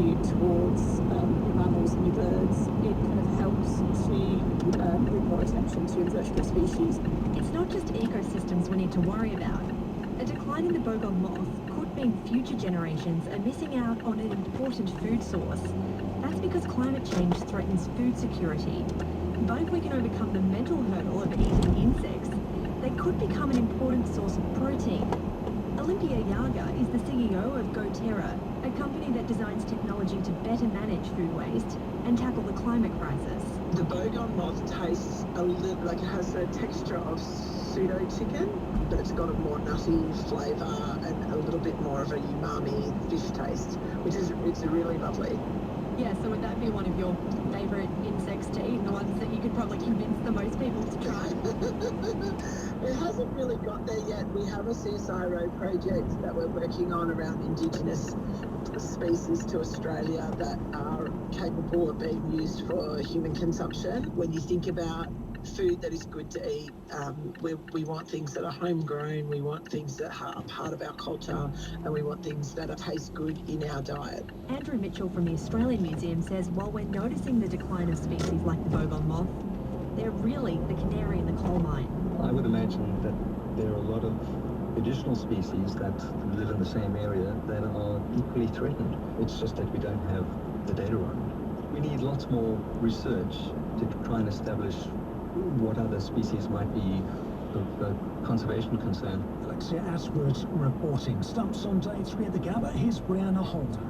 attitude towards mammals and birds, it kind of helps to bring more attention to invertebrate species. It's not just ecosystems we need to worry about. A decline in the bogong moth could mean future generations are missing out on an important food source. That's because climate change threatens food security. But if we can overcome the mental hurdle of eating insects, they could become an important source of protein. Olympia Yaga is the CEO of GoTerra, a company that designs technology to better manage food waste and tackle the climate crisis. The bogong moth tastes a little like it has the texture of pseudo chicken, but it's got a more nutty flavour and a little bit more of a umami fish taste, which is it's really lovely. Yeah, so would that be one of your favourite insects to eat, the ones that you could probably convince the most people to try? It hasn't really got there yet. We have a CSIRO project that we're working on around Indigenous species to Australia that are capable of being used for human consumption. When you think about food that is good to eat, we want things that are homegrown, we want things that are part of our culture, and we want things that taste good in our diet. Andrew Mitchell from the Australian Museum says while we're noticing the decline of species like the bogong moth, they're really the canary in the coal mine. I would imagine that there are a lot of additional species that live in the same area that are equally threatened. It's just that we don't have the data on it. We need lots more research to try and establish what other species might be of conservation concern. Alexia Ashworth reporting. Stumps on day 3 at the Gabba. Here's Brianna Holder.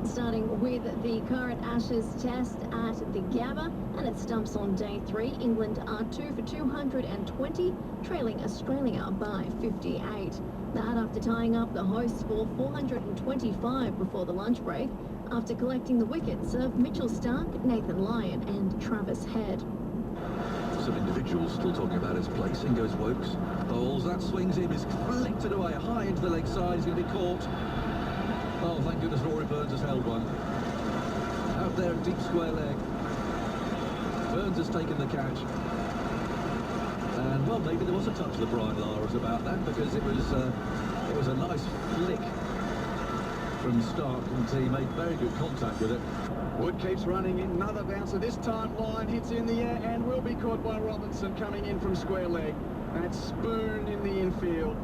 Starting with the current Ashes test at the Gabba, and it stumps on day 3. England are 2 for 220, trailing Australia by 58. That after tying up the hosts for 425 before the lunch break, after collecting the wickets of Mitchell Starc, Nathan Lyon and Travis Head. Some individuals still talking about his place. In goes Wokes. Bowles, that swings him, is flicked away high into the leg side, he's going to be caught. Oh, thank goodness Rory Burns has held one. Out there, deep square leg. Burns has taken the catch. And, well, maybe there was a touch that Brian Lara was about that, because it was a nice flick from Starc, and he made very good contact with it. Wood keeps running in, another bouncer. This time Lyon hits in the air and will be caught by Robinson coming in from square leg. That's spooned in the infield,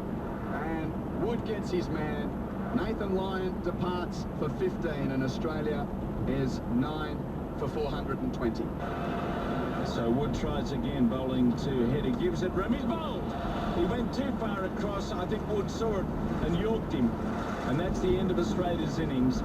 and Wood gets his man. Nathan Lyon departs for 15, and Australia is 9 for 420. So Wood tries again, bowling to Head. Gives it room. He's bowled. He went too far across. I think Wood saw it and yorked him. And that's the end of Australia's innings.